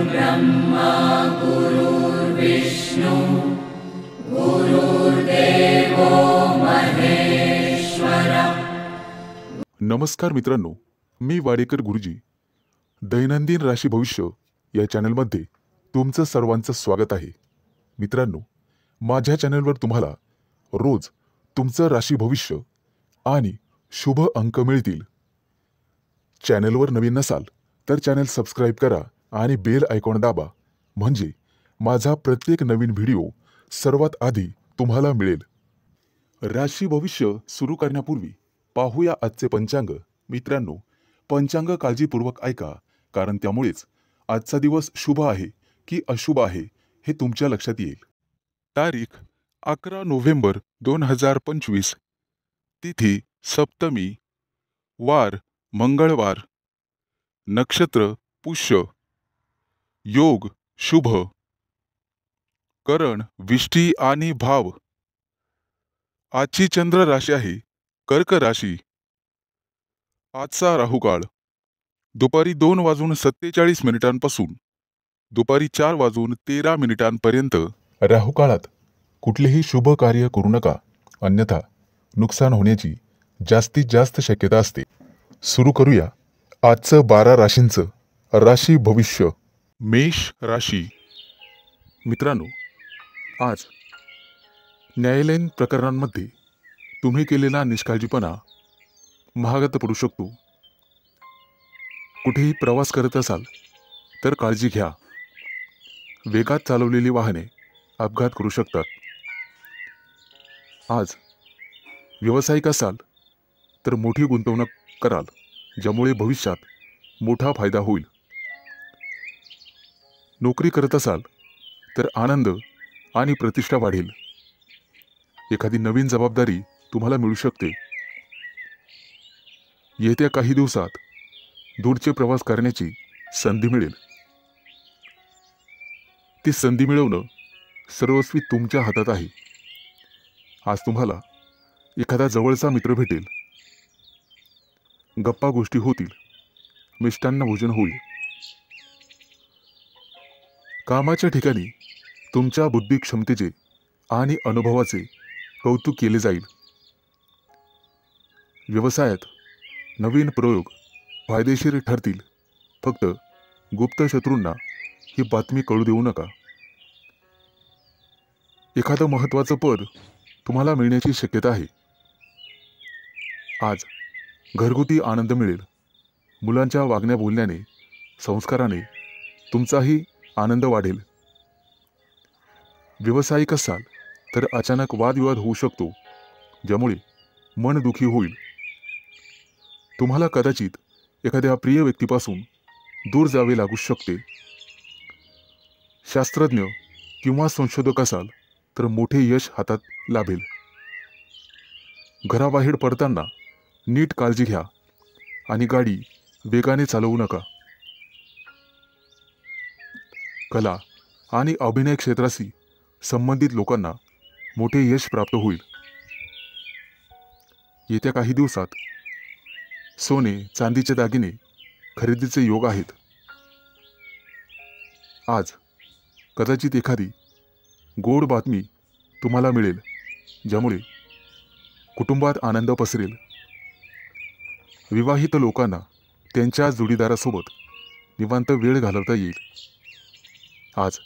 ब्रह्मा गुरुर्विष्णु गुरुर्देवो महेश्वर। नमस्कार मित्रांनो, मी वाडेकर गुरुजी दैनंदिन राशी भविष्य या चॅनलमध्ये तुमचं सर्वांचं स्वागत आहे। मित्रांनो, माझ्या चॅनलवर तुम्हाला रोज तुमचं राशी भविष्य आणि शुभ अंक मिळतील। चॅनलवर नवीन नसाल तर चॅनल सबस्क्राइब करा आणि बेल आयकॉन दाबा, म्हणजे माझा प्रत्येक नवीन व्हिडिओ सर्वात आधी तुम्हाला मिळेल। राशी भविष्य सुरू करण्यापूर्वी पाहूया आजचे पंचांग। मित्रांनो, पंचांग काळजीपूर्वक ऐका, कारण त्यामुळेच आजचा दिवस शुभ आहे की अशुभ आहे हे तुमच्या लक्षात येईल। तारीख 11 नोव्हेंबर 2025, तिथी सप्तमी, वार मंगळवार, नक्षत्र पुष्य, योग शुभ, करण विष्टी आणि भाव। आजची चंद्र राशी आहे कर्क राशी। आजचा राहुकाळ दुपारी 2:47 पासून दुपारी 4:13 राहुकाळात कुठलेही शुभ कार्य करू नका, अन्यथा नुकसान होण्याची जास्तीत जास्त शक्यता असते। सुरू करूया आजचं 12 राशींचं राशी भविष्य। मेष राशी। मित्रांनो, आज न्यायालयीन प्रकरणांमध्ये तुम्ही केलेला निष्काळजीपणा महागात पडू शकतो। कुठेही प्रवास करत असाल तर काळजी घ्या। वेगात चालवलेली वाहने अपघात करू शकतात। आज व्यावसायिक असाल तर मोठी गुंतवणूक कराल, ज्यामुळे भविष्यात मोठा फायदा होईल। नोकरी करत असाल तर आनंद आणि प्रतिष्ठा वाढेल। एखादी नवीन जबाबदारी तुम्हाला मिळू शकते। येत्या काही दिवसात दूरचे प्रवास करण्याची संधी मिळेल। ती संधी मिळवणं सर्वस्वी तुमच्या हातात आहे। आज तुम्हाला एखादा जवळचा मित्र भेटेल, गप्पा गोष्टी होतील, मिष्टान्न भोजन होईल। कामाच्या ठिकाणी तुमच्या बुद्धी क्षमतेचे आणि अनुभवाचे कौतुक केले जाईल। व्यवसायात नवीन प्रयोग फायदेशीर ठरतील। फक्त गुप्त शत्रूंना ही बातमी कळू देऊ नका। एखादं महत्त्वाचं पद तुम्हाला मिळण्याची शक्यता आहे। आज घरगुती आनंद मिळेल। मुलांच्या वागण्या बोलण्याने, संस्काराने तुमचाही आनंद वाढेल। व्यावसायिक असाल तर अचानक वादविवाद होऊ शकतो, ज्यामुळे मन दुखी होईल। तुम्हाला कदाचित एखाद्या प्रिय व्यक्तीपासून दूर जावे लागू शकते। शास्त्रज्ञ किंवा संशोधक असाल तर मोठे यश हातात लाभेल। घराबाहेर पडताना नीट काळजी घ्या आणि गाडी वेगाने चालवू नका। कला आणि अभिनय क्षेत्राशी संबंधित लोकांना मोठे यश प्राप्त होईल। येत्या काही दिवसात सोने चांदीचे दागिने खरेदीचे योग आहेत। आज कदाचित एखादी गोड बातमी तुम्हाला मिळेल, ज्यामुळे कुटुंबात आनंद पसरेल। विवाहित लोकांना त्यांच्या जोडीदारासोबत निवांत वेळ घालवता येईल। आज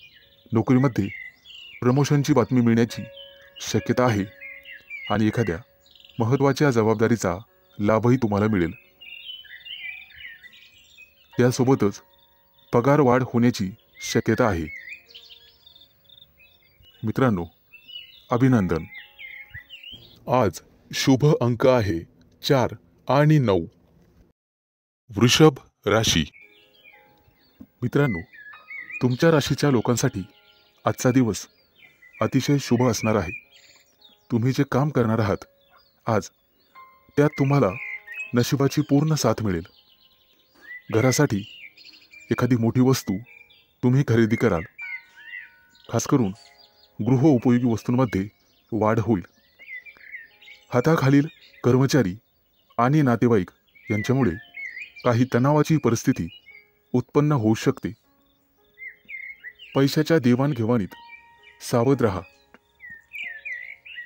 नोकरीमध्ये प्रमोशनची बातमी मिळण्याची शक्यता आहे आणि एखाद्या महत्त्वाच्या जबाबदारीचा लाभही तुम्हाला मिळेल। त्यासोबतच पगार वाढ होण्याची शक्यता आहे। मित्रांनो, अभिनंदन। आज शुभ अंक आहे 4 आणि 9। वृषभ राशी। मित्रांनो, तुमच्या राशीच्या लोकांसाठी आजचा दिवस अतिशय शुभ असणार आहे। तुम्ही जे काम करणार आहात आज, त्यात तुम्हाला नशिबाची पूर्ण साथ मिळेल। घरासाठी एखादी मोठी वस्तू तुम्ही खरेदी कराल। खास करून गृहोपयोगी वस्तूंमध्ये वाढ होईल। हाताखालील कर्मचारी आणि नातेवाईक यांच्यामुळे काही तणावाची परिस्थिती उत्पन्न होऊ शकते। पैशाच्या देवाणघेवाणीत सावध राहा.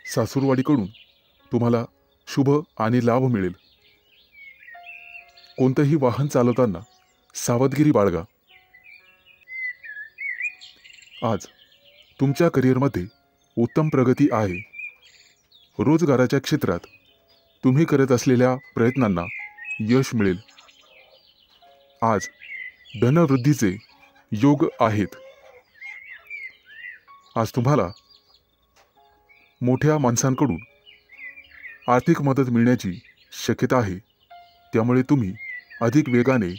सासूरवाडीकडून तुम्हाला शुभ आणि लाभ मिळेल. कोणतंही वाहन चालवताना सावधगिरी बाळगा. आज तुमच्या करिअरमध्ये उत्तम प्रगती आहे. रोजगाराच्या क्षेत्रात तुम्ही करत असलेल्या प्रयत्नांना यश मिळेल. आज धनवृद्धीचे योग आहेत. आज तुम्हाला मोठ्या माणसांकडून आर्थिक मदत मिळण्याची शक्यता आहे. त्यामुळे तुम्ही अधिक वेगाने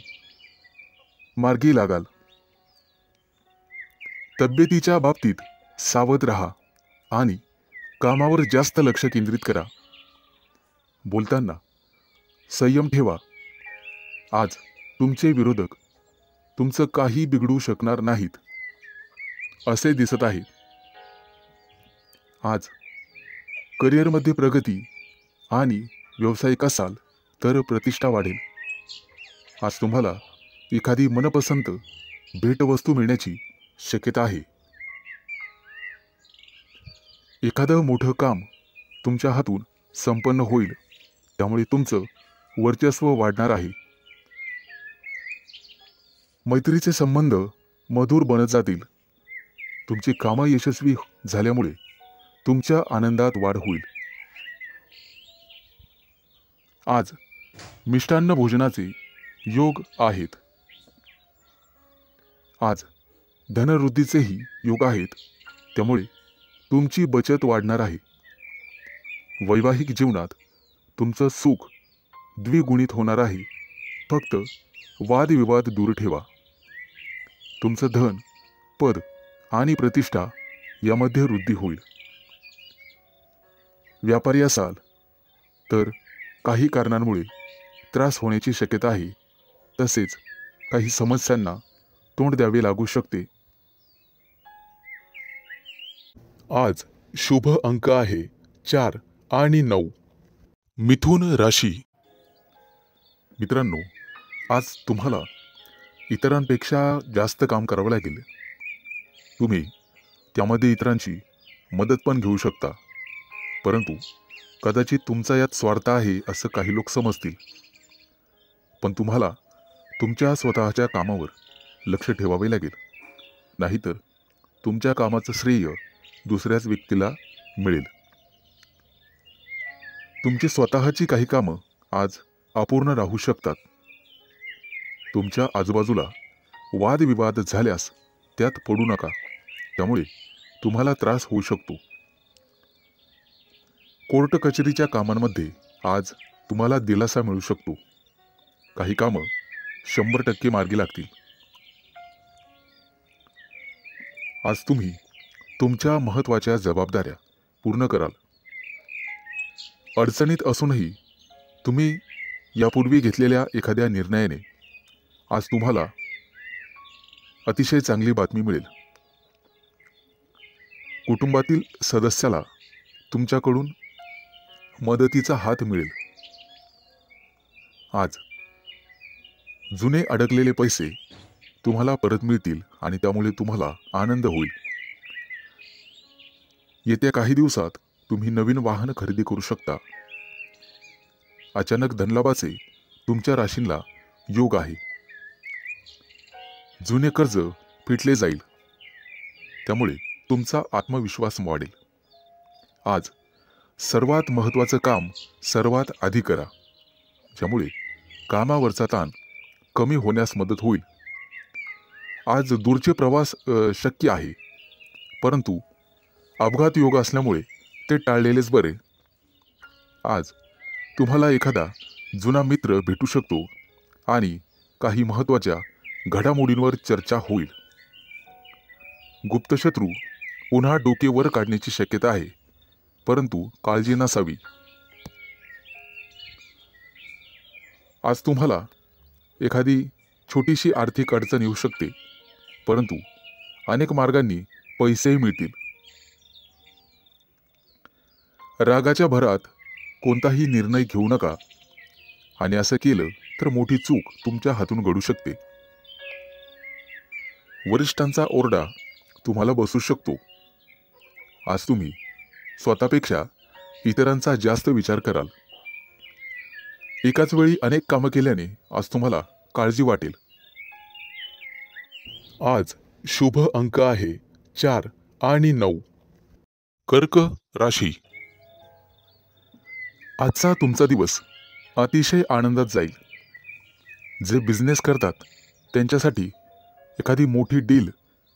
मार्गी लागाल. तब्येतीच्या बाबतीत सावध राहा आणि कामावर जास्त लक्ष केंद्रित करा. बोलताना संयम ठेवा. आज तुमचे विरोधक तुमचं काही बिघडू शकणार नाहीत असे दिसत आहे. आज करिअरमध्ये प्रगती आणि व्यावसायिक असाल तर प्रतिष्ठा वाढेल. आज तुम्हाला एखादी मनपसंत भेटवस्तू मिळण्याची शक्यता आहे. एखादं मोठं काम तुमच्या हातून संपन्न होईल. त्यामुळे तुमचं वर्चस्व वाढणार आहे. मैत्रीचे संबंध मधुर बनत जातील. तुमची कामं यशस्वी झाल्यामुळे तुमच्या आनंदात वाढ होईल. आज मिष्टान्न भोजनाचे योग आहेत. आज धनवृद्धीचेही योग आहेत. त्यामुळे तुमची बचत वाढणार आहे. वैवाहिक जीवनात तुमचं सुख द्विगुणित होणार आहे. फक्त वादविवाद दूर ठेवा. तुमचं धन, पद आणि प्रतिष्ठा यामध्ये वृद्धी होईल. व्यापारी असाल तर काही कारणांमुळे त्रास होण्याची शक्यता आहे. तसेच काही समस्यांना तोंड द्यावे लागू शकते. आज शुभ अंक आहे 4 आणि 9. मिथुन राशी. मित्रांनो, आज तुम्हाला इतरांपेक्षा जास्त काम करावं लागेल. तुम्ही त्यामध्ये इतरांची मदत पण घेऊ शकता. परंतु कदाचित तुमचा यात स्वार्थ आहे असं काही लोक समजतील. पण तुम्हाला तुमच्या स्वतःच्या कामावर लक्ष ठेवावे लागेल. नाहीतर तुमच्या कामाचं श्रेय दुसऱ्याच व्यक्तीला मिळेल. तुमची स्वतःची काही कामं आज अपूर्ण राहू शकतात. तुमच्या आजूबाजूला वादविवाद झाल्यास त्यात पडू नका. त्यामुळे तुम्हाला त्रास होऊ शकतो. कोर्ट कचेरीच्या कामांमध्ये आज तुम्हाला दिलासा मिळू शकतो. काही कामं 100% मार्गी लागतील. आज तुम्ही तुमच्या महत्त्वाच्या जबाबदाऱ्या पूर्ण कराल. अडचणीत असूनही तुम्ही यापूर्वी घेतलेल्या एखाद्या निर्णयाने आज तुम्हाला अतिशय चांगली बातमी मिळेल. कुटुंबातील सदस्याला तुमच्याकडून मदतीचा हात मिळेल. आज जुने अडकलेले पैसे तुम्हाला परत मिळतील आणि त्यामुळे तुम्हाला आनंद होईल. येत्या काही दिवसात तुम्ही नवीन वाहन खरेदी करू शकता. अचानक धनलाभाचे तुमच्या राशींला योग आहे. जुने कर्ज फिटले जाईल. त्यामुळे तुमचा आत्मविश्वास वाढेल. आज सर्वात महत्त्वाचं काम सर्वात आधी करा. ज्यामुळे कामावरचा ताण कमी होण्यास मदत होईल. आज दूरचे प्रवास शक्य आहे. परंतु अपघात योग असल्यामुळे ते टाळलेलेच बरे. आज तुम्हाला एखादा जुना मित्र भेटू शकतो आणि काही महत्त्वाच्या घडामोडींवर चर्चा होईल. गुप्तशत्रू पुन्हा डोके वर काढण्याची शक्यता आहे. परंतु काळजी नसावी. आज तुम्हाला एखादी छोटीशी आर्थिक अडचण येऊ शकते. परंतु अनेक मार्गांनी पैसेही मिळतील. रागाच्या भरात कोणताही निर्णय घेऊ नका. आणि असं केलं तर मोठी चूक तुमच्या हातून घडू शकते. वरिष्ठांचा ओरडा तुम्हाला बसू शकतो. आज तुम्ही स्वतःपेक्षा इतरांचा जास्त विचार कराल. एकाच वेळी अनेक कामं केल्याने आज तुम्हाला काळजी वाटेल. आज शुभ अंक आहे 4 आणि 9. कर्क राशी. आजचा तुमचा दिवस अतिशय आनंदात जाईल. जे बिझनेस करतात त्यांच्यासाठी एखादी मोठी डील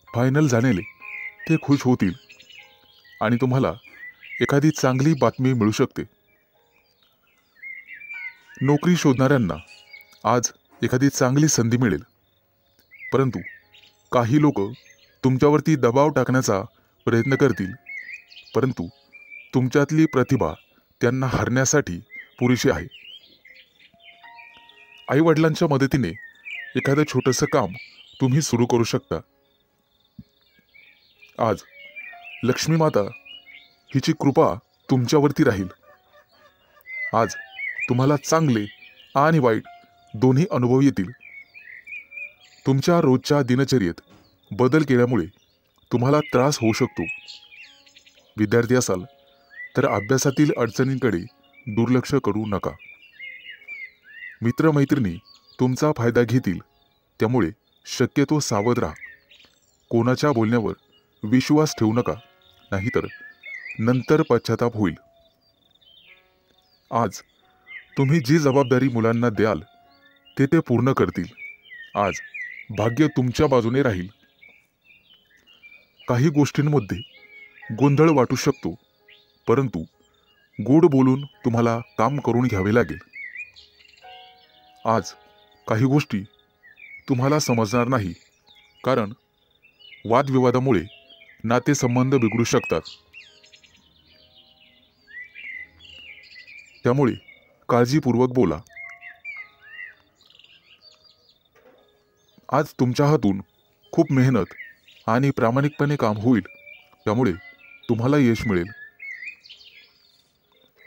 फायनल झालेले ते खुश होतील आणि तुम्हाला एखादी चांगली बातमी मिळू शकते. नोकरी शोधणाऱ्यांना आज एखादी चांगली संधी मिळेल, परंतु काही लोक तुमच्यावरती दबाव टाकण्याचा प्रयत्न करतील, परंतु तुमच्यातली प्रतिभा त्यांना हरण्यासाठी पुरेशी आहे. आईवडिलांच्या मदतीने एखादं छोटंसं काम तुम्ही सुरू करू शकता. आज लक्ष्मी माता हिची कृपा तुमच्यावरती राहील. आज तुम्हाला चांगले आणि वाईट दोन्ही अनुभव येतील. तुमच्या रोजच्या दिनचर्येत बदल केल्यामुळे तुम्हाला त्रास होऊ शकतो. विद्यार्थी असाल तर अभ्यासातील अडचणींकडे दुर्लक्ष करू नका. मित्रमैत्रिणी तुमचा फायदा घेतील, त्यामुळे शक्यतो सावध राहा. कोणाच्या बोलण्यावर विश्वास ठेवू नका, नाहीतर नंतर पश्चाताप होईल. आज तुम्ही जी जबाबदारी मुलांना द्याल ते पूर्ण करतील. आज भाग्य तुमच्या बाजूने राहील. काही गोष्टींमध्ये गोंधळ वाटू शकतो, परंतु गोड बोलून तुम्हाला काम करून घ्यावे लागेल. आज काही गोष्टी तुम्हाला समजणार नाही, कारण वादविवादामुळे नातेसंबंध बिघडू शकतात. त्यामुळे काळजीपूर्वक बोला. आज तुमच्या हातून खूप मेहनत आणि प्रामाणिकपणे काम होईल, त्यामुळे तुम्हाला यश मिळेल.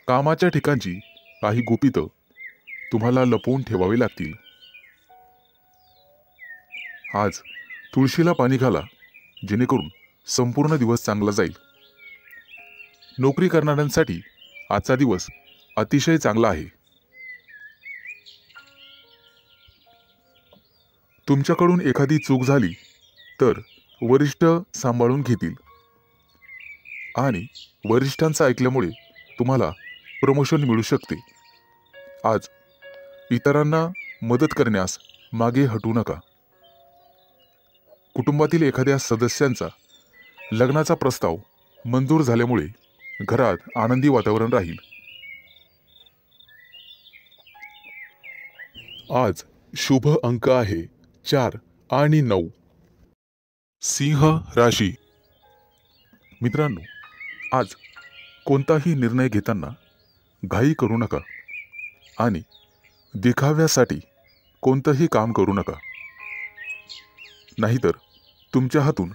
कामाच्या ठिकाणची काही गुपितं तुम्हाला लपवून ठेवावी लागतील. आज तुळशीला पाणी घाला, जेणेकरून संपूर्ण दिवस चांगला जाईल. नोकरी करणाऱ्यांसाठी आजचा दिवस अतिशय चांगला आहे. तुमच्याकडून एखादी चूक झाली तर वरिष्ठ सांभाळून घेतील आणि वरिष्ठांचं ऐकल्यामुळे तुम्हाला प्रमोशन मिळू शकते. आज इतरांना मदत करण्यास मागे हटू नका. कुटुंबातील एखाद्या सदस्यांचा लग्नाचा प्रस्ताव मंजूर झाल्यामुळे घरात आनंदी वातावरण राहील. आज शुभ अंक आहे 4 आणि 9. सिंह राशी. मित्रांनो, आज कोणताही निर्णय घेताना घाई करू नका आणि दिखाव्यासाठी कोणतंही काम करू नका, नाहीतर तुमच्या हातून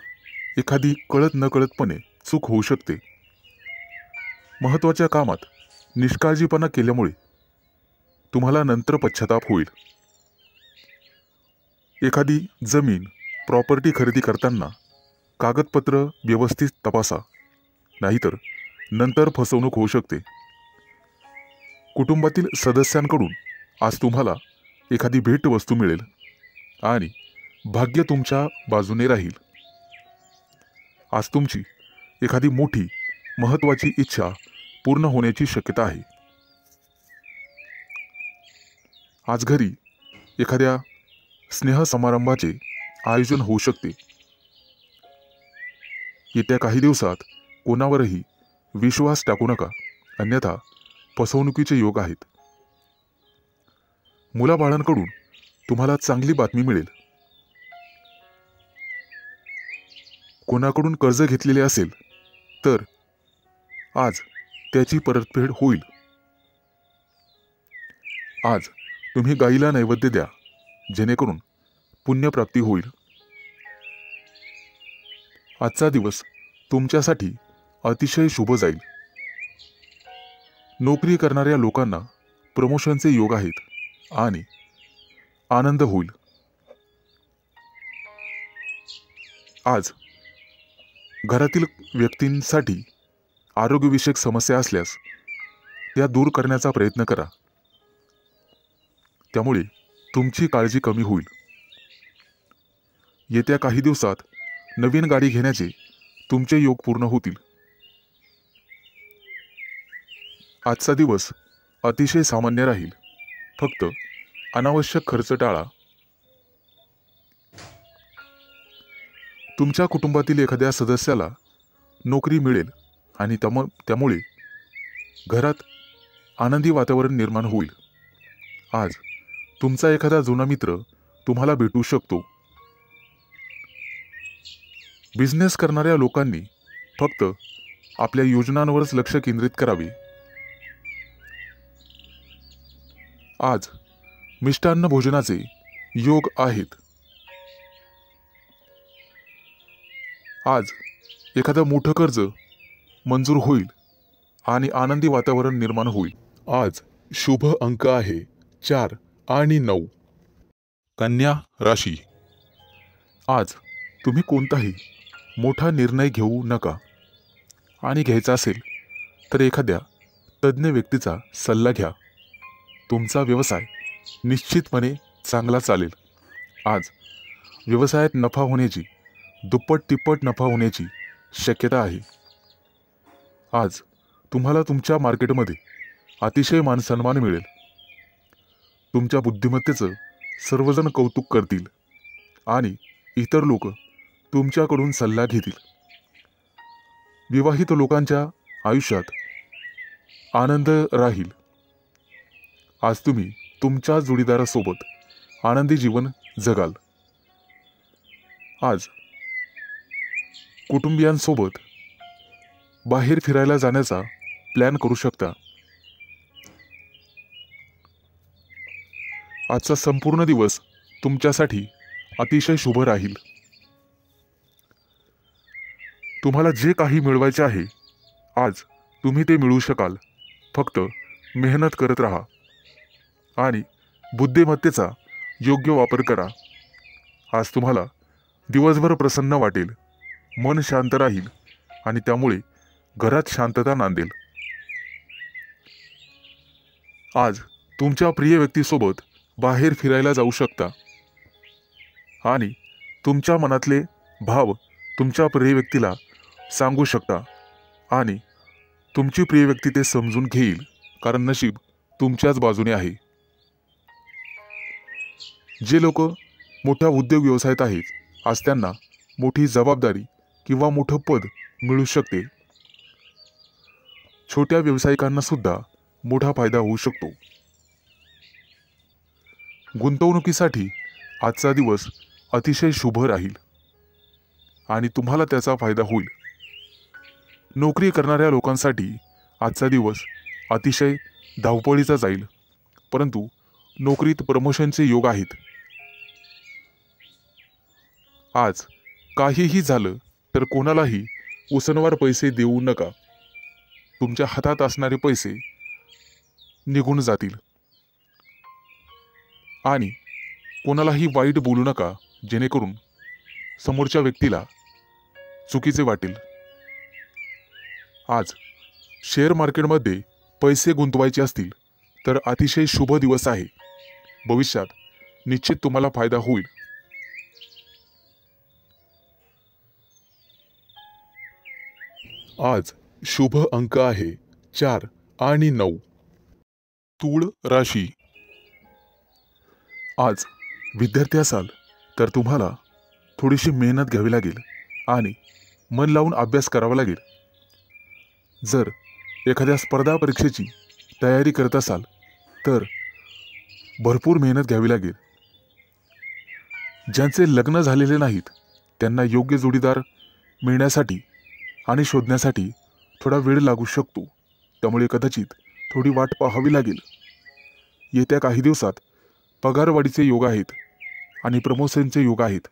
एखादी कळत नकळतपणे चूक होऊ शकते. महत्त्वाच्या कामात निष्काळजीपणा केल्यामुळे तुम्हाला नंतर पश्चाताप होईल. एखादी जमीन प्रॉपर्टी खरेदी करताना कागदपत्र व्यवस्थित तपासा, नाहीतर नंतर फसवणूक होऊ शकते. कुटुंबातील सदस्यांकडून आज तुम्हाला एखादी भेटवस्तू मिळेल आणि भाग्य तुमच्या बाजूने राहील. आज तुमची एखादी मोठी महत्त्वाची इच्छा पूर्ण होण्याची शक्यता आहे. आज घरी एखाद्या स्नेहसमारंभाचे आयोजन होऊ शकते. येत्या काही दिवसात कोणावरही विश्वास टाकू नका, अन्यथा फसवणुकीचे योग आहेत. मुलाबाळांकडून तुम्हाला चांगली बातमी मिळेल. कोणाकडून कर्ज घेतलेले असेल तर आज त्याची परतफेड होईल. आज तुम्ही गाईला नैवेद्य द्या, जेणेकरून पुण्यप्राप्ती होईल. आजचा दिवस तुमच्यासाठी अतिशय शुभ जाईल. नोकरी करणाऱ्या लोकांना प्रमोशनचे योग आहेत आणि आनंद होईल. आज घरातील व्यक्तींसाठी आरोग्यविषयक समस्या असल्यास त्या दूर करण्याचा प्रयत्न करा. त्यामुळे तुमची काळजी कमी होईल. येत्या काही दिवसात नवीन गाडी घेण्याचे तुमचे योग पूर्ण होतील. आजचा दिवस अतिशय सामान्य राहील. फक्त अनावश्यक खर्च टाळा. तुमच्या कुटुंबातील एखाद्या सदस्याला नोकरी मिळेल आणि त्यामुळे घरात आनंदी वातावरण निर्माण होईल. आज तुमचा एखादा जुना मित्र तुम्हाला भेटू शकतो. बिझनेस करणाऱ्या लोकांनी फक्त आपल्या योजनांवरच लक्ष केंद्रित करावे. आज मिष्टान्न भोजनाचे योग आहेत. आज एखादं मोठं कर्ज मंजूर होईल आणि आनंदी वातावरण निर्माण होईल. आज शुभ अंक आहे 4 आणि 9. कन्या राशी. आज तुम्ही कोणताही मोठा निर्णय घेऊ नका आणि घ्यायचा असेल तर एखाद्या तज्ज्ञ व्यक्तीचा सल्ला घ्या. तुमचा व्यवसाय निश्चितपणे चांगला चालेल. आज व्यवसायात नफा होण्याची, दुप्पट तिप्पट नफा होण्याची शक्यता आहे. आज तुम्हाला तुमच्या मार्केटमध्ये अतिशय मानसन्मान मिळेल. तुमच्या बुद्धिमत्तेचं सर्वजण कौतुक करतील आणि इतर लोक तुमच्याकडून सल्ला घेतील. विवाहित लोकांच्या आयुष्यात आनंद राहील. आज तुम्ही तुमच्या जोडीदारासोबत आनंदी जीवन जगाल. आज कुटुंबियांसोबत बाहेर फिरायला जाण्याचा प्लॅन करू शकता. आजचा संपूर्ण दिवस तुमच्यासाठी अतिशय शुभ राहील. तुम्हाला जे काही मिळवायचे आहे आज तुम्ही ते मिळवू शकाल. फक्त मेहनत करत राहा आणि बुद्धिमत्तेचा योग्य वापर करा. आज तुम्हाला दिवसभर प्रसन्न वाटेल, मन शांत राहील आणि त्यामुळे घरात शांतता नांदेल. आज तुमच्या प्रिय व्यक्तीसोबत बाहेर फिरायला जाऊ शकता आणि तुमच्या मनातले भाव तुमच्या प्रिय व्यक्तीला सांगू शकता आणि तुमची प्रिय व्यक्ती ते समजून घेईल, कारण नशीब तुमच्याच बाजूने आहे. जे लोक मोठ्या उद्योग व्यवसायात आहेत, आज त्यांना मोठी जबाबदारी किंवा मोठं पद मिळू शकते. छोट्या व्यावसायिकांना सुद्धा मोठा फायदा होऊ शकतो. गुंतवणुकीसाठी आजचा दिवस अतिशय शुभ राहील आणि तुम्हाला त्याचा फायदा होईल. नोकरी करणाऱ्या लोकांसाठी आजचा दिवस अतिशय धावपळीचा जाईल, परंतु नोकरीत प्रमोशनचे योग आहेत. आज काहीही झालं तर कोणालाही उसनवार पैसे देऊ नका. तुमच्या हातात असणारे पैसे निघून जातील आणि कोणालाही वाईट बोलू नका, जेणेकरून समोरच्या व्यक्तीला चुकीचे वाटेल. आज शेअर मार्केटमध्ये पैसे गुंतवायचे असतील तर अतिशय शुभ दिवस आहे. भविष्यात निश्चित तुम्हाला फायदा होईल. आज शुभ अंक आहे 4 आणि 9. तूळ राशी. आज विद्यार्थी असाल तर तुम्हाला थोडीशी मेहनत घ्यावी लागेल आणि मन लावून अभ्यास करावा लागेल. जर एखाद्या स्पर्धा परीक्षेची तयारी करत असाल तर भरपूर मेहनत घ्यावी लागेल. ज्यांचे लग्न झालेले नाहीत त्यांना योग्य जोडीदार मिळण्यासाठी आणि शोधण्यासाठी थोडा वेळ लागू शकतो. त्यामुळे कदाचित थोडी वाट पाहावी लागेल. येत्या काही दिवसात पगारवाढीचे योग आहेत आणि प्रमोशनचे योग आहेत.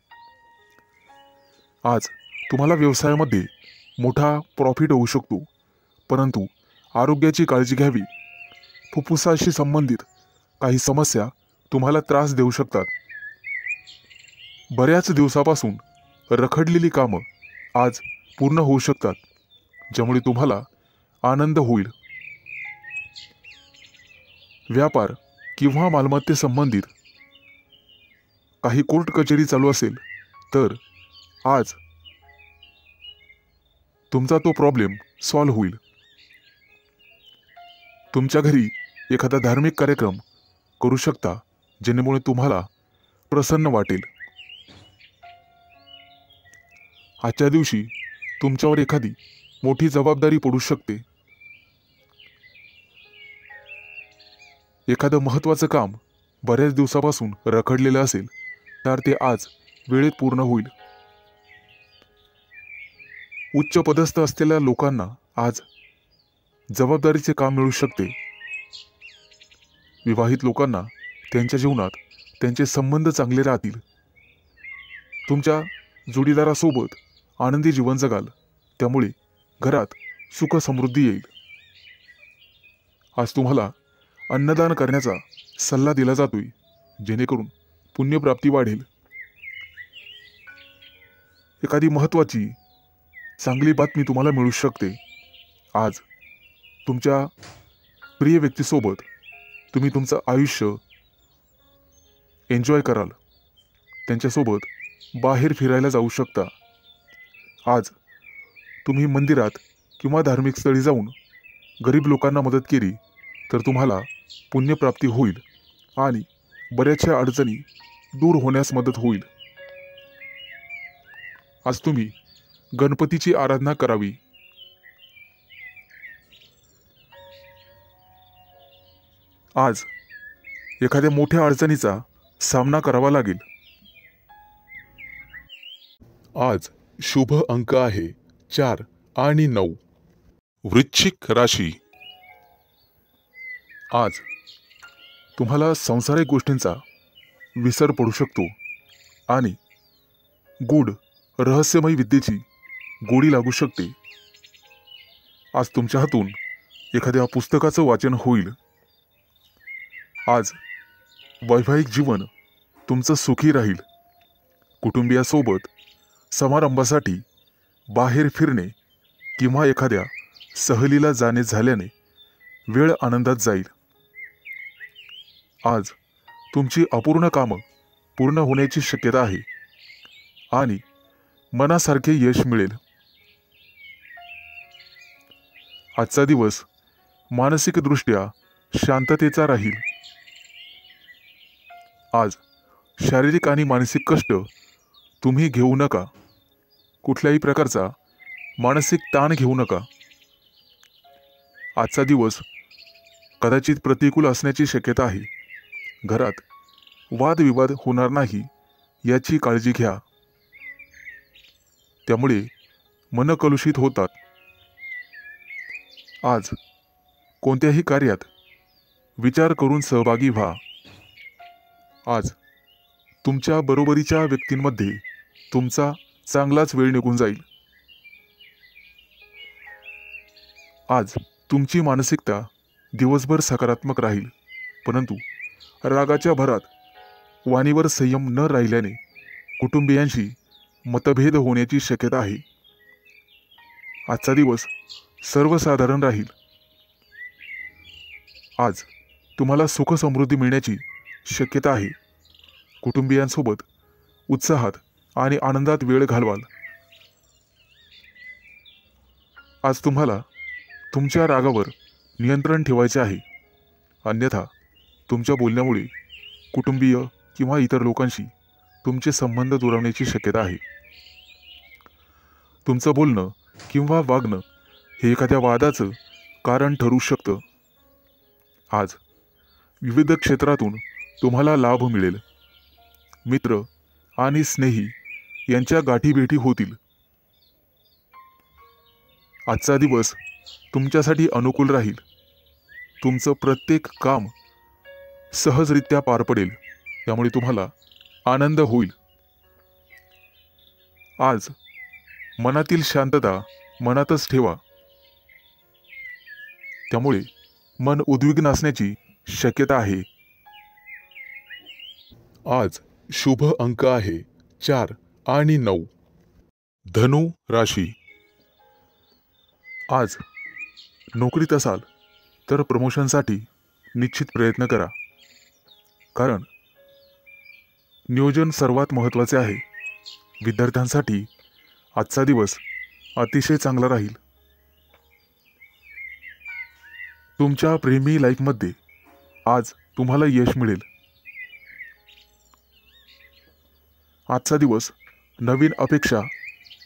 आज तुम्हाला व्यवसायामध्ये मोठा प्रॉफिट होऊ शकतो, परंतु आरोग्याची काळजी घ्यावी. फुफ्फुसाशी संबंधित काही समस्या तुम्हाला त्रास देऊ शकतात. बऱ्याच दिवसापासून रखडलेली कामं आज पूर्ण होऊ शकतात, ज्यामुळे तुम्हाला आनंद होईल. व्यापार किंवा मालमत्ते संबंधित काही कोर्ट कचेरी चालू असेल तर आज तुमचा तो प्रॉब्लेम सॉल्व्ह होईल. तुमच्या घरी एखादा धार्मिक कार्यक्रम करू शकता, जेणेमुळे तुम्हाला प्रसन्न वाटेल. आजच्या दिवशी तुमच्यावर एखादी मोठी जबाबदारी पडू शकते. एखादं महत्त्वाचं काम बऱ्याच दिवसापासून रखडलेलं असेल तर ते आज वेळेत पूर्ण होईल. उच्च पदस्थ असलेल्या लोकांना आज जबाबदारीचे काम मिळू शकते. विवाहित लोकांना त्यांच्या जीवनात त्यांचे संबंध चांगले राहतील. तुमच्या जोडीदारासोबत आनंदी जीवन जगाल, त्यामुळे घरात सुख समृद्धी येईल. आज तुम्हाला अन्नदान करण्याचा सल्ला दिला जातोय, जेणेकरून पुण्यप्राप्ती वाढेल. एखादी महत्त्वाची चांगली बातमी तुम्हाला मिळू शकते. आज तुमच्या प्रिय व्यक्तीसोबत तुम्ही तुमचं आयुष्य एन्जॉय कराल. त्यांच्यासोबत बाहेर फिरायला जाऊ शकता. आज तुम्ही मंदिरात किंवा धार्मिक स्थळी जाऊन गरीब लोकांना मदत केली तर तुम्हाला पुण्यप्राप्ती होईल आणि बऱ्याचशा अडचणी दूर होण्यास मदत होईल. आज तुम्ही गणपतीची आराधना करावी. आज एखाद्या मोठ्या अडचणीचा सामना करावा लागेल. आज शुभ अंक आहे 4 आणि 9. वृश्चिक राशी. आज तुम्हाला सांसारिक गोष्टींचा विसर पडू शकतो आणि गूढ रहस्यमय विद्येची गोडी लागू शकते. आज तुमच्या हातून एखाद्या पुस्तकाचं वाचन होईल. आज वैवाहिक जीवन तुमचं सुखी राहील. कुटुंबियासोबत समारंभासाठी बाहेर फिरणे किंवा एखाद्या सहलीला जाणे झाल्याने वेळ आनंदात जाईल. आज तुमची अपूर्ण कामं पूर्ण होण्याची शक्यता आहे आणि मनासारखे यश मिळेल. आजचा दिवस मानसिकदृष्ट्या शांततेचा राहील. आज शारीरिक आणि मानसिक कष्ट तुम्ही घेऊ नका. कुठल्याही प्रकारचा मानसिक ताण घेऊ नका. आजचा दिवस कदाचित प्रतिकूल असण्याची शक्यता आहे. घरात वादविवाद होणार नाही याची काळजी घ्या. त्यामुळे मन कलुषित होतात. आज कोणत्याही कार्यात विचार करून सहभागी व्हा. आज तुमच्या बरोबरीच्या व्यक्तींमध्ये तुमचा चांगलाच वेळ निघून जाईल. आज तुमची मानसिकता दिवसभर सकारात्मक राहील, परंतु रागाच्या भरात वाणीवर संयम न राहिल्याने कुटुंबियांशी मतभेद होण्याची शक्यता आहे. आजचा दिवस सर्वसाधारण राहील. आज तुम्हाला सुख समृद्धी मिळण्याची शक्यता आहे. कुटुंबियांसोबत उत्साहात आणि आनंदात वेळ घालवाल. आज तुम्हाला तुमच्या रागावर नियंत्रण ठेवायचे आहे, अन्यथा तुमच्या बोलण्यामुळे कुटुंबीय किंवा इतर लोकांशी तुमचे संबंध दुरावण्याची शक्यता आहे. तुमचं बोलणं किंवा वागणं हे एखाद्या वादाचं कारण ठरू शकतं. आज विविध क्षेत्रातून तुम्हाला लाभ मिळेल. मित्र आणि स्नेही यांच्या गाठीभेटी होतील. आजचा दिवस तुमच्यासाठी अनुकूल राहील. तुमचं प्रत्येक काम सहजरित्या पार पडेल, त्यामुळे तुम्हाला आनंद होईल. आज मनातील शांतता मनातच ठेवा, त्यामुळे मन उद्विग्न असण्याची शक्यता आहे. आज शुभ अंक आहे 4 आणि 9. धनु राशी. आज नोकरीत असाल तर प्रमोशनसाठी निश्चित प्रयत्न करा, कारण नियोजन सर्वात महत्त्वाचे आहे. विद्यार्थ्यांसाठी आजचा दिवस अतिशय चांगला राहील. तुमच्या प्रेमी लाईफमध्ये आज तुम्हाला यश मिळेल. आजचा दिवस नवीन अपेक्षा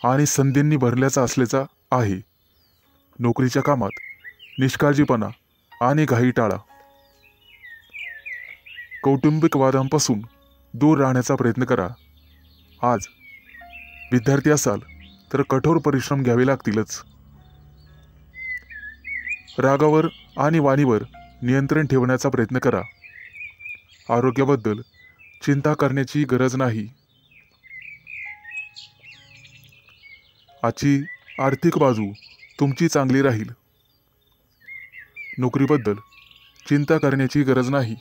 आणि संधींनी भरल्याचा असल्याचा आहे. नोकरीच्या कामात निष्काळजीपणा आणि घाई टाळा. कौटुंबिक वादांपासून दूर राहण्याचा प्रयत्न करा. आज विद्यार्थी असाल तर कठोर परिश्रम घ्यावे लागतीलच. रागावर आणि वाणीवर नियंत्रण ठेवण्याचा प्रयत्न करा. आरोग्याबद्दल चिंता करण्याची गरज नाही. आजची आर्थिक बाजू तुमची चांगली राहील. नोकरीबद्दल चिंता करण्याची गरज नाही.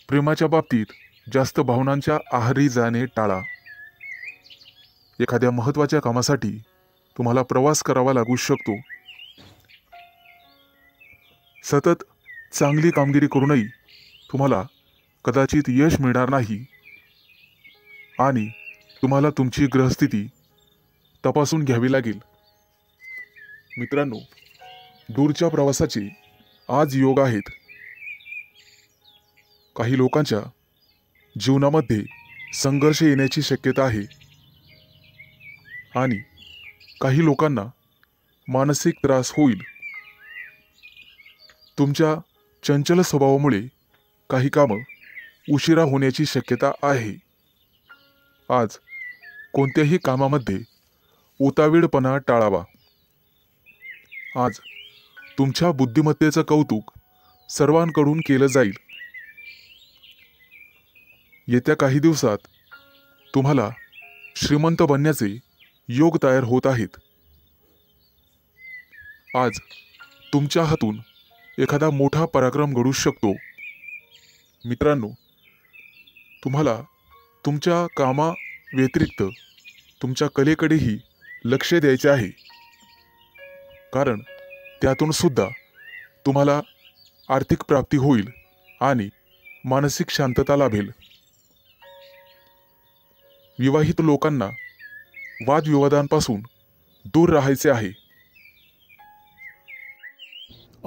प्रेमाच्या बाबतीत जास्त भावनांच्या आहारी जाणे टाळा. एखाद्या महत्त्वाच्या कामासाठी तुम्हाला प्रवास करावा लागू शकतो. सतत चांगली कामगिरी करूनही तुम्हाला कदाचित यश मिळणार नाही आणि तुम्हाला तुमची ग्रहस्थिती तपासून घ्यावी लागेल. मित्रांनो, दूरच्या प्रवासाचे आज योग आहेत. काही लोकांच्या जीवनामध्ये संघर्ष येण्याची शक्यता आहे आणि काही लोकांना मानसिक त्रास होईल. तुमच्या चंचल स्वभावामुळे काही कामं उशिरा होण्याची शक्यता आहे. आज कोणत्याही कामामध्ये उतावीळपणा टाळावा. आज तुमच्या बुद्धिमत्तेचं कौतुक सर्वांकडून केलं जाईल. येत्या काही दिवसात तुम्हाला श्रीमंत बनण्याचे योग तयार होत आहेत. आज तुमच्या हातून एखादा मोठा पराक्रम घडू शकतो. मित्रांनो, तुम्हाला तुमच्या कामा व्यतिरिक्त तुमच्या कलेकडेही लक्ष द्यायचे आहे, कारण त्यातून सुद्धा तुम्हाला आर्थिक प्राप्ती होईल आणि मानसिक शांतता लाभेल. विवाहित लोकांना वादविवादांपासून दूर राहायचे आहे.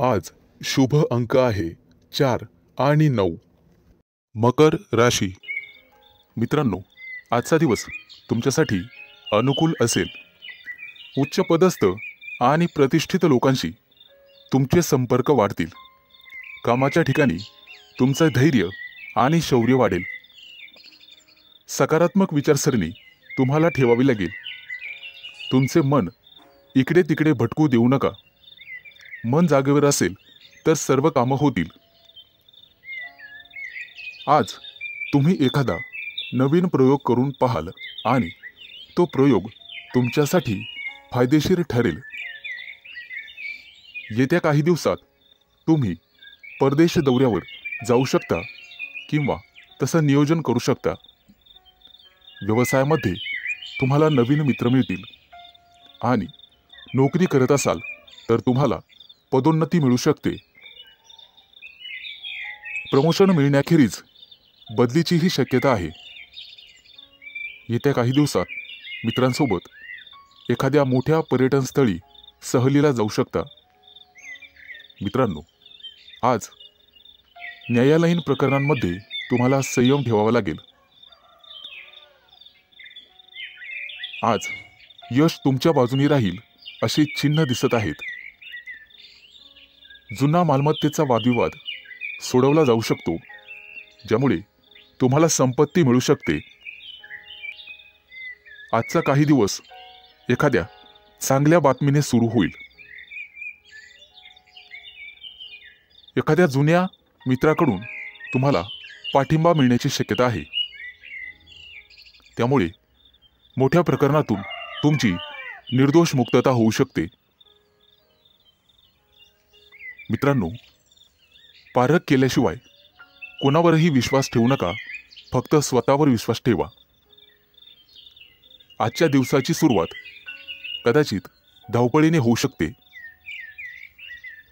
आज शुभ अंक आहे 4 आणि 9. मकर राशी. मित्रांनो, आजचा दिवस तुमच्यासाठी अनुकूल असेल. उच्च पदस्थ आणि प्रतिष्ठित लोकांशी तुमचे संपर्क वाढतील. कामाच्या ठिकाणी तुमचं धैर्य आणि शौर्य वाढेल. सकारात्मक विचारसरणी तुम्हाला ठेवावी लागेल. तुमचे मन इकडे तिकडे भटकू देऊ नका. मन जागेवर असेल तर सर्व कामं होतील. आज तुम्ही एखादा नवीन प्रयोग करून पाहाल आणि तो प्रयोग तुमच्यासाठी फायदेशीर ठरेल. येत्या काही दिवसात तुम्ही परदेश दौऱ्यावर जाऊ शकता किंवा तसं नियोजन करू शकता. व्यवसायामध्ये तुम्हाला नवीन मित्र मिळतील आणि नोकरी करत असाल तर तुम्हाला पदोन्नती मिळू शकते. प्रमोशन मिळण्याखेरीज बदलीचीही शक्यता आहे. येत्या काही दिवसात मित्रांसोबत एखाद्या मोठ्या पर्यटनस्थळी सहलीला जाऊ शकता. मित्रांनो, आज न्यायालयीन प्रकरणांमध्ये तुम्हाला संयम ठेवावा लागेल. आज यश तुमच्या बाजूने राहील अशी चिन्ह दिसत आहेत. जुना मालमत्तेचा वादविवाद सोडवला जाऊ शकतो, ज्यामुळे तुम्हाला संपत्ती मिळू शकते. आजचा काही दिवस एखाद्या चांगल्या बातमीने सुरू होईल. एखाद्या जुन्या मित्राकडून तुम्हाला पाठिंबा मिळण्याची शक्यता आहे. त्यामुळे मोठ्या प्रकरणातून तुमची निर्दोष मुक्तता होऊ शकते. मित्रांनो, पारख केल्याशिवाय कोणावरही विश्वास ठेवू नका. फक्त स्वतःवर विश्वास ठेवा. आजच्या दिवसाची सुरुवात कदाचित धावपळीने होऊ शकते.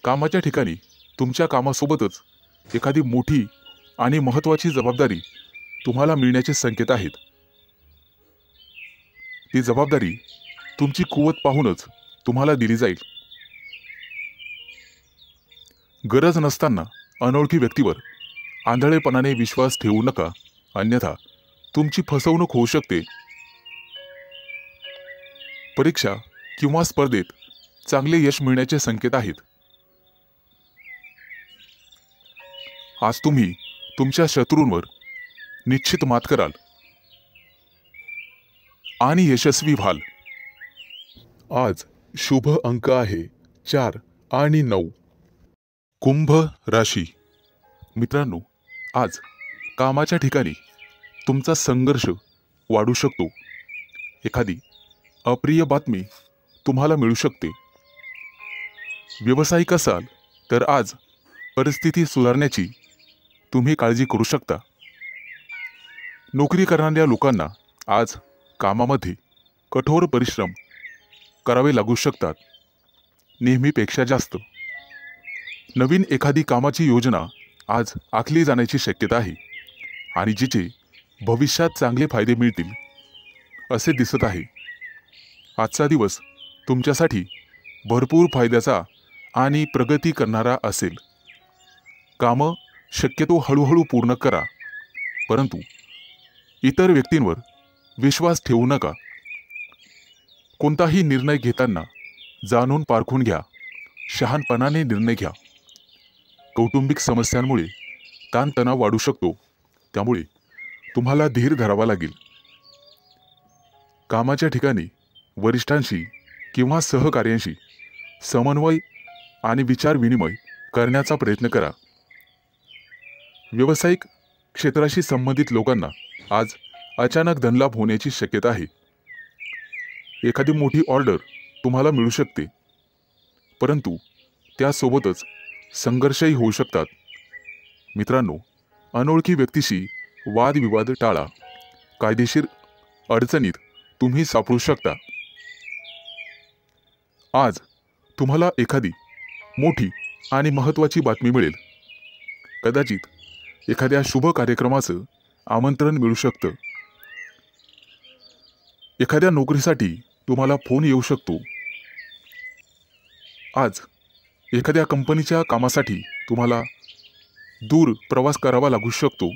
कामाच्या ठिकाणी तुमच्या कामासोबतच एखादी मोठी आणि महत्त्वाची जबाबदारी तुम्हाला मिळण्याचे संकेत आहेत. ती जबाबदारी तुमची कुवत पाहूनच तुम्हाला दिली जाईल. गरज नसताना अनोळखी व्यक्तीवर आंधळेपणाने विश्वास ठेवू नका, अन्यथा तुमची फसवणूक होऊ शकते. परीक्षा किंवा स्पर्धेत चांगले यश मिळण्याचे संकेत आहेत. आज तुम्ही तुमच्या शत्रूंवर निश्चित मात कराल आणि यशस्वी व्हाल. आज शुभ अंक आहे 4 आणि 9. कुंभ राशी. मित्रांनो, आज कामाच्या ठिकाणी तुमचा संघर्ष वाढू शकतो. एखादी अप्रिय बातमी तुम्हाला मिळू शकते. व्यावसायिक असाल तर आज परिस्थिती सुधारण्याची तुम्ही काळजी करू शकता. नोकरी करणाऱ्या लोकांना आज कामामध्ये कठोर परिश्रम करावे लागू शकतात, नेहमीपेक्षा जास्त. नवीन एखादी कामाची योजना आज आखली जाण्याची शक्यता आहे आणि जिचे भविष्यात चांगले फायदे मिळतील असे दिसत आहे. आजचा दिवस तुमच्यासाठी भरपूर फायद्याचा आणि प्रगती करणारा असेल. कामं शक्यतो हळूहळू पूर्ण करा, परंतु इतर व्यक्तींवर विश्वास ठेवू नका. कोणताही निर्णय घेताना जाणून पारखून घ्या, शहाणपणाने निर्णय घ्या. कौटुंबिक समस्यांमुळे ताणतणाव वाढू शकतो, त्यामुळे तुम्हाला धीर धरावा लागेल. कामाच्या ठिकाणी वरिष्ठांशी किंवा सहकार्यांशी समन्वय आणि विचार विनिमय करण्याचा प्रयत्न करा. व्यावसायिक क्षेत्राशी संबंधित लोकांना आज अचानक धनलाभ होण्याची शक्यता आहे. एखादी मोठी ऑर्डर तुम्हाला मिळू शकते, परंतु त्यासोबतच संघर्षही होऊ शकतात. मित्रांनो, अनोळखी व्यक्तीशी वादविवाद टाळा. कायदेशीर अडचणीत तुम्ही सापडू शकता. आज तुम्हाला एखादी मोठी आणि महत्त्वाची बातमी मिळेल. कदाचित एखाद्या शुभ कार्यक्रमाचं आमंत्रण मिळू शकतं. एखाद्या नोकरीसाठी तुम्हाला फोन येऊ शकतो. आज एखाद्या कंपनीच्या कामासाठी तुम्हाला दूर प्रवास करावा लागू शकतो.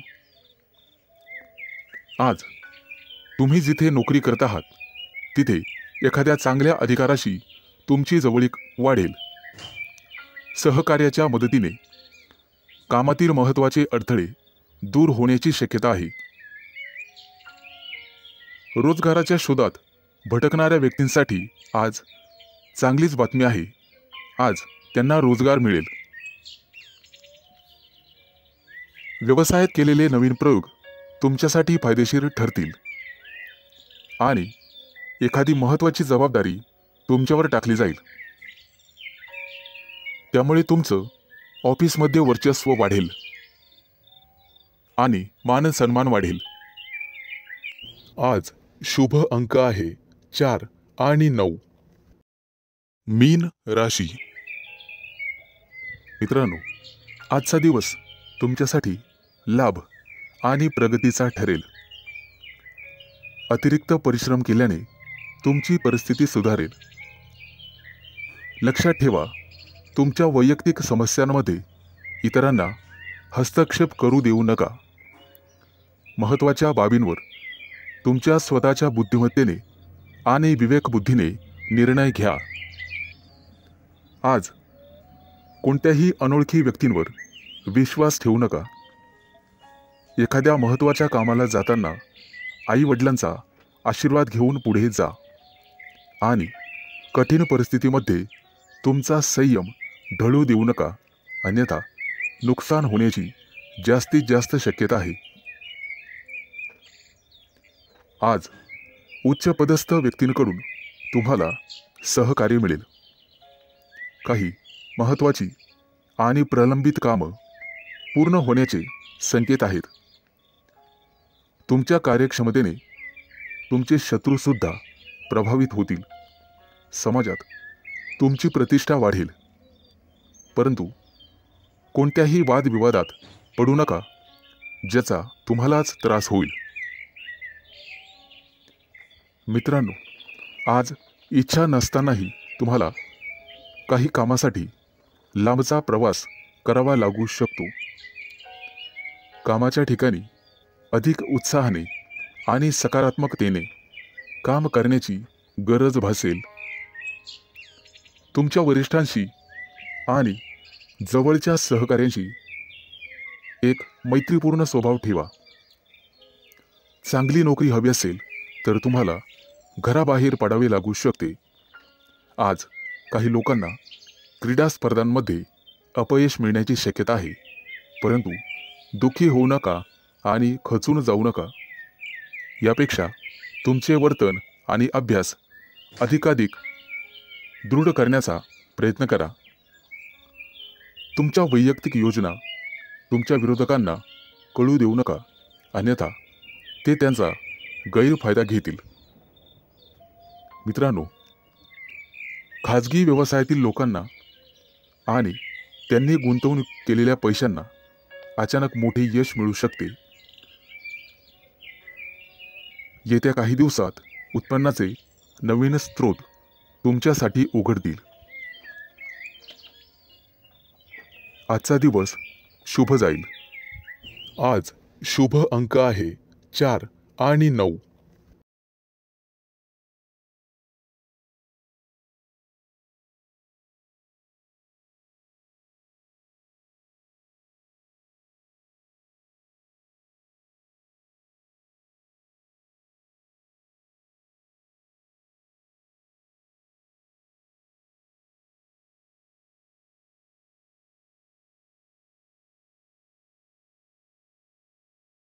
आज तुम्ही जिथे नोकरी करत आहात तिथे एखाद्या चांगल्या अधिकाराशी तुमची जवळीक वाढेल. सहकार्याच्या मदतीने कामातील महत्त्वाचे अडथळे दूर होण्याची शक्यता आहे. रोजगाराच्या शोधात भटकणाऱ्या व्यक्तींसाठी आज चांगलीच बातमी आहे. आज त्यांना रोजगार मिळेल. व्यवसायात केलेले नवीन प्रयोग तुमच्यासाठी फायदेशीर ठरतील आणि एखादी महत्त्वाची जबाबदारी तुमच्यावर टाकली जाईल. त्यामुळे तुमचं ऑफिसमध्ये वर्चस्व वाढेल आणि मान सन्मान वाढेल. आज शुभ अंक आहे 4 आणि 9. मीन राशी. मित्रांनो, आजचा दिवस तुमच्यासाठी लाभ आणि प्रगतीचा ठरेल. अतिरिक्त परिश्रम केल्याने तुमची परिस्थिती सुधारेल. लक्षात ठेवा, तुमच्या वैयक्तिक समस्यांमध्ये इतरांना हस्तक्षेप करू देऊ नका. महत्त्वाच्या बाबींवर तुमच्या स्वतःच्या बुद्धिमत्तेने आणि विवेकबुद्धीने निर्णय घ्या. आज कोणत्याही अनोळखी व्यक्तींवर विश्वास ठेवू नका. एखाद्या महत्त्वाच्या कामाला जाताना आई-वडिलांचा आशीर्वाद घेऊन पुढे जा आणि कठीण परिस्थितीमध्ये तुमचा संयम ढळू देऊ नका, अन्यथा नुकसान होण्याची जास्तीत जास्त शक्यता आहे. आज उच्चपदस्थ व्यक्तींकडून तुम्हाला सहकार्य मिळेल. काही महत्त्वाची आणि प्रलंबित कामं पूर्ण होण्याचे संकेत आहेत. तुमच्या कार्यक्षमतेने तुमचे शत्रूसुद्धा प्रभावित होतील. समाजात तुमची प्रतिष्ठा वाढेल. परंतु कोणत्याही वादविवादात पडू नका, ज्याचा तुम्हालाच त्रास होईल. मित्रांनो, आज इच्छा नसतानाही तुम्हाला काही कामासाठी लांबचा प्रवास करावा लागू शकतो. कामाच्या ठिकाणी अधिक उत्साहाने आणि सकारात्मकतेने काम करण्याची गरज भासेल. तुमच्या वरिष्ठांशी आणि जवळच्या सहकाऱ्यांशी एक मैत्रीपूर्ण स्वभाव ठेवा. चांगली नोकरी हवी असेल तर तुम्हाला घराबाहेर पडावे लागू शकते. आज काही लोकांना क्रीडा स्पर्धांमध्ये अपयश मिळण्याची शक्यता आहे. परंतु दुःखी होऊ नका आणि खचून जाऊ नका. यापेक्षा तुमचे वर्तन आणि अभ्यास अधिकाधिक दृढ करण्याचा प्रयत्न करा. तुमच्या वैयक्तिक योजना तुमच्या विरोधकांना कळू देऊ नका, अन्यथा ते त्यांचा गैरफायदा घेतील. मित्रांनो, खाजगी व्यवसायातील लोकांना आणि त्यांनी गुंतवणूक केलेल्या पैशांना अचानक मोठे यश मिळू शकते. येत्या काही दिवसात उत्पन्नाचे नवीन स्रोत तुमच्यासाठी उघडतील. आजचा दिवस शुभ जाईल. आज शुभ अंक आहे 4 आणि 9.